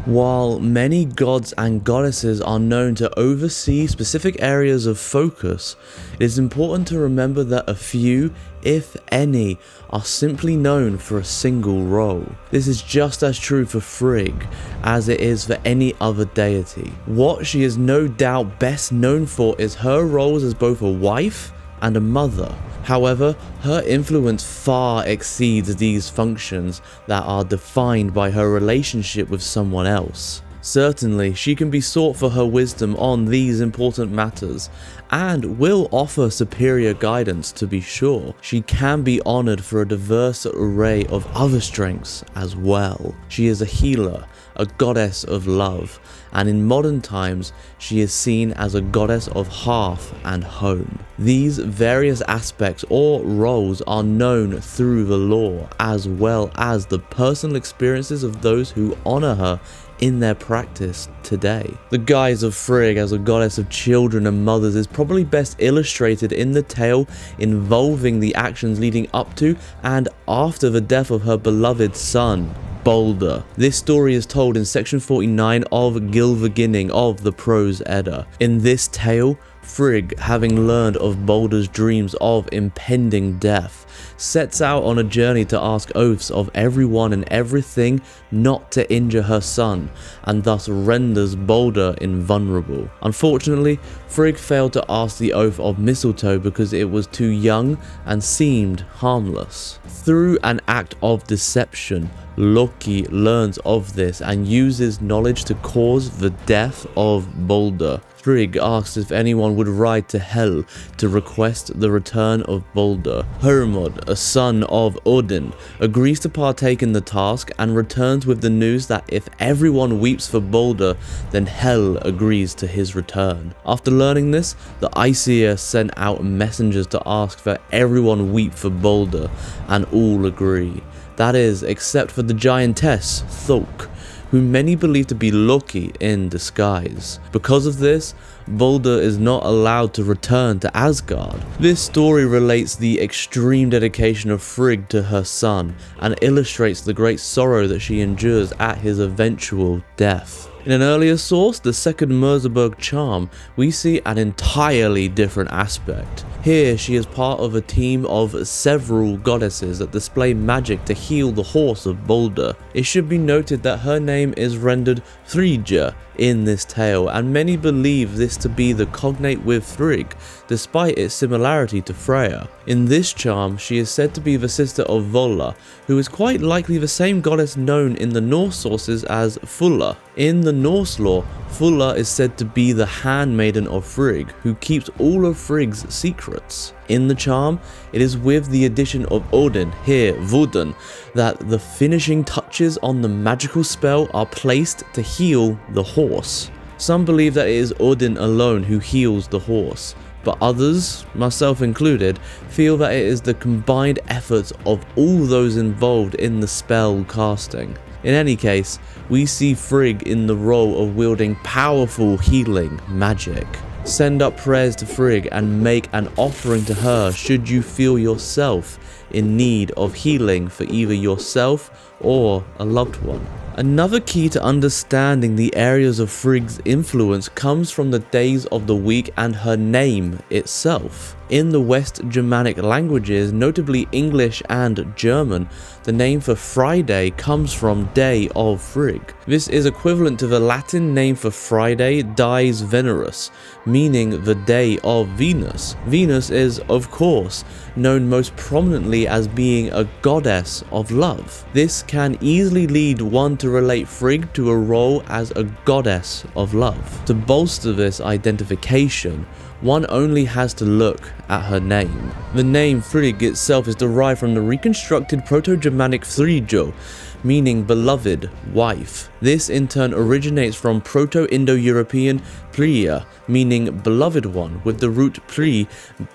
While many gods and goddesses are known to oversee specific areas of focus, it is important to remember that a few, if any, are simply known for a single role. This is just as true for Frigg as it is for any other deity. What she is no doubt best known for is her roles as both a wife and a mother. However, her influence far exceeds these functions that are defined by her relationship with someone else. Certainly, she can be sought for her wisdom on these important matters, and will offer superior guidance to be sure. She can be honoured for a diverse array of other strengths as well. She is a healer, a goddess of love, and in modern times she is seen as a goddess of hearth and home. These various aspects or roles are known through the lore as well as the personal experiences of those who honour her in their practice today. The guise of Frigg as a goddess of children and mothers is probably best illustrated in the tale involving the actions leading up to and after the death of her beloved son, Baldr. This story is told in section 49 of Gylfaginning of the Prose Edda. In this tale, Frigg, having learned of Baldr's dreams of impending death, sets out on a journey to ask oaths of everyone and everything not to injure her son, and thus renders Baldr invulnerable. Unfortunately, Frigg failed to ask the oath of mistletoe because it was too young and seemed harmless. Through an act of deception, Loki learns of this and uses knowledge to cause the death of Baldr. Frigg asks if anyone would ride to Hel to request the return of Baldr. Hermod, a son of Odin, agrees to partake in the task and returns with the news that if everyone weeps for Baldr, then Hel agrees to his return. After learning this, the Aesir sent out messengers to ask that everyone weep for Baldr, and all agree. That is, except for the giantess, Thok, who many believe to be Loki in disguise. Because of this, Baldr is not allowed to return to Asgard. This story relates the extreme dedication of Frigg to her son, and illustrates the great sorrow that she endures at his eventual death. In an earlier source, the Second Merseburg Charm, we see an entirely different aspect. Here, she is part of a team of several goddesses that display magic to heal the horse of Baldr. It should be noted that her name is rendered Frigg in this tale, and many believe this to be the cognate with Frigg, despite its similarity to Freya. In this charm, she is said to be the sister of Volla, who is quite likely the same goddess known in the Norse sources as Fulla. In the Norse lore, Fulla is said to be the handmaiden of Frigg, who keeps all of Frigg's secrets. In the charm, it is with the addition of Odin, here Woden, that the finishing touches on the magical spell are placed to heal the horse. Some believe that it is Odin alone who heals the horse, but others, myself included, feel that it is the combined efforts of all those involved in the spell casting. In any case, we see Frigg in the role of wielding powerful healing magic. Send up prayers to Frigg and make an offering to her should you feel yourself in need of healing for either yourself or a loved one. Another key to understanding the areas of Frigg's influence comes from the days of the week and her name itself. In the West Germanic languages, notably English and German, the name for Friday comes from Day of Frigg. This is equivalent to the Latin name for Friday, Dies Venerus, meaning the day of Venus. Venus is, of course, known most prominently as being a goddess of love. This can easily lead one to relate Frigg to a role as a goddess of love. To bolster this identification, one only has to look at her name. The name Frigg itself is derived from the reconstructed Proto-Germanic Friggjo, meaning beloved wife. This in turn originates from Proto-Indo-European Plia, meaning beloved one, with the root pli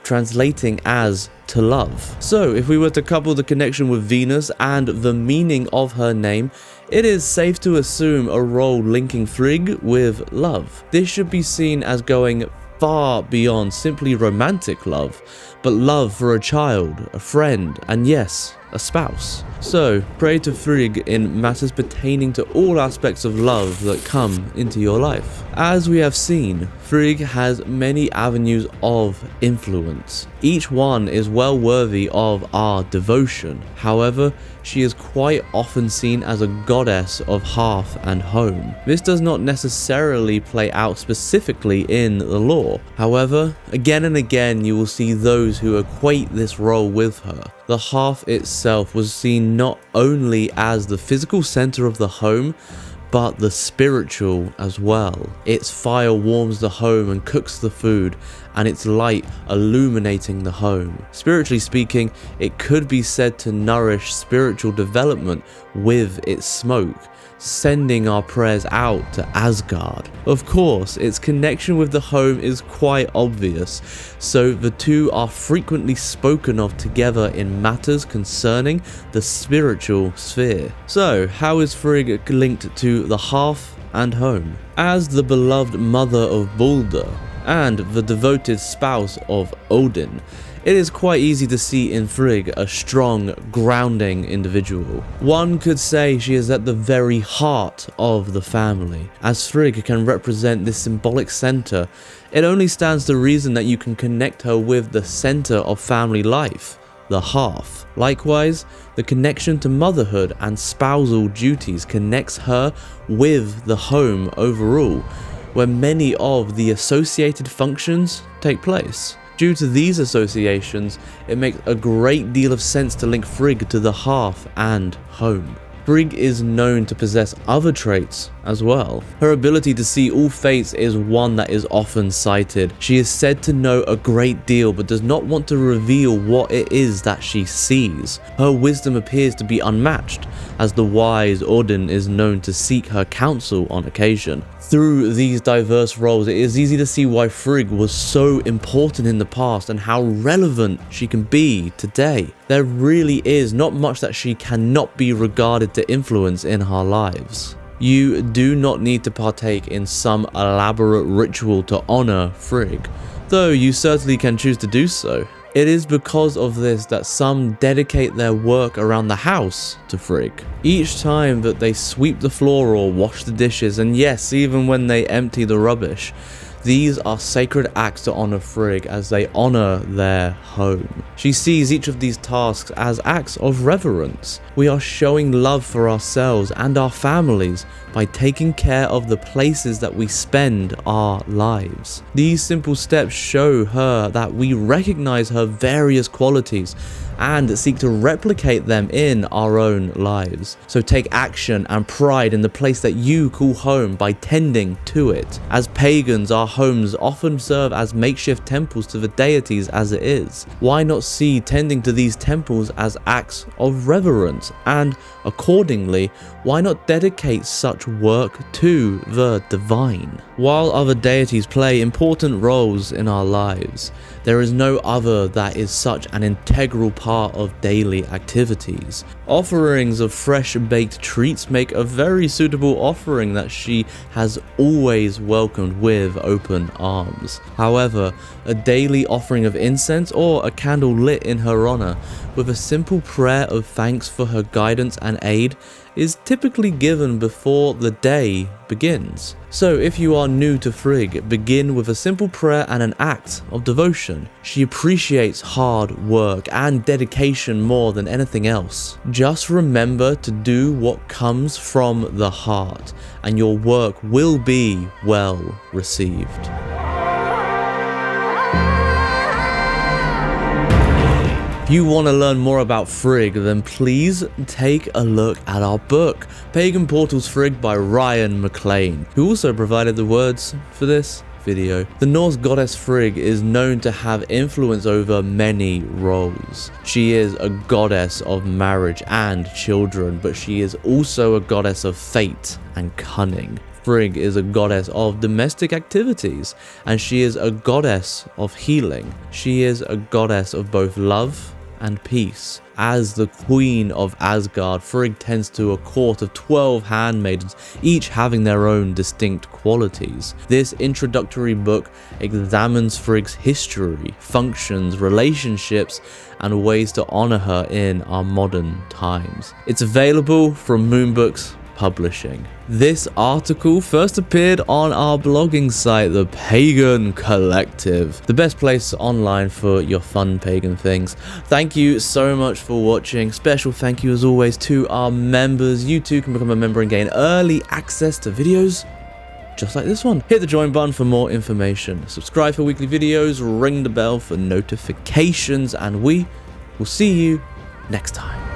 translating as to love. So if we were to couple the connection with Venus and the meaning of her name, it is safe to assume a role linking Frigg with love. This should be seen as going far beyond simply romantic love, but love for a child, a friend, and yes, a spouse. So, pray to Frigg in matters pertaining to all aspects of love that come into your life. As we have seen, Frigg has many avenues of influence. Each one is well worthy of our devotion. However, she is quite often seen as a goddess of hearth and home. This does not necessarily play out specifically in the lore. However, again and again you will see those who equate this role with her. The hearth itself was seen not only as the physical center of the home, but the spiritual as well. Its fire warms the home and cooks the food, and its light illuminating the home. Spiritually speaking, it could be said to nourish spiritual development with its smoke, sending our prayers out to Asgard. Of course, its connection with the home is quite obvious, so the two are frequently spoken of together in matters concerning the spiritual sphere. So, how is Frigg linked to the hearth and home? As the beloved mother of Baldr and the devoted spouse of Odin, it is quite easy to see in Frigg a strong, grounding individual. One could say she is at the very heart of the family. As Frigg can represent this symbolic center, it only stands to reason that you can connect her with the center of family life, the hearth. Likewise, the connection to motherhood and spousal duties connects her with the home overall, where many of the associated functions take place. Due to these associations, it makes a great deal of sense to link Frigg to the hearth and home. Frigg is known to possess other traits as well. Her ability to see all fates is one that is often cited. She is said to know a great deal but does not want to reveal what it is that she sees. Her wisdom appears to be unmatched, as the wise Odin is known to seek her counsel on occasion. Through these diverse roles, it is easy to see why Frigg was so important in the past and how relevant she can be today. There really is not much that she cannot be regarded to influence in our lives. You do not need to partake in some elaborate ritual to honor Frigg, though you certainly can choose to do so. It is because of this that some dedicate their work around the house to Frigg. Each time that they sweep the floor or wash the dishes, and yes, even when they empty the rubbish, these are sacred acts to honor Frigg as they honor their home. She sees each of these tasks as acts of reverence. We are showing love for ourselves and our families by taking care of the places that we spend our lives. These simple steps show her that we recognize her various qualities and seek to replicate them in our own lives. So take action and pride in the place that you call home by tending to it. As pagans, our homes often serve as makeshift temples to the deities as it is. Why not see tending to these temples as acts of reverence? And accordingly, why not dedicate such work to the divine? While other deities play important roles in our lives, there is no other that is such an integral part of daily activities. Offerings of fresh baked treats make a very suitable offering that she has always welcomed with open arms. However, a daily offering of incense or a candle lit in her honor with a simple prayer of thanks for her guidance and aid is typically given before the day begins. So if you are new to Frigg, begin with a simple prayer and an act of devotion. She appreciates hard work and dedication more than anything else. Just remember to do what comes from the heart, and your work will be well received. If you want to learn more about Frigg, then please take a look at our book, Pagan Portals Frigg by Ryan McLean, who also provided the words for this video. The Norse goddess Frigg is known to have influence over many roles. She is a goddess of marriage and children, but she is also a goddess of fate and cunning. Frigg is a goddess of domestic activities, and she is a goddess of healing. She is a goddess of both love and peace. As the Queen of Asgard, Frigg tends to a court of 12 handmaidens, each having their own distinct qualities. This introductory book examines Frigg's history, functions, relationships, and ways to honor her in our modern times. It's available from Moonbooks Publishing. This article first appeared on our blogging site, the Pagan Collective, the best place online for your fun pagan things. Thank you so much for watching. Special thank you as always to our members. You too can become a member and gain early access to videos just like this one. Hit the join button for more information. Subscribe for weekly videos, ring the bell for notifications, and we will see you next time.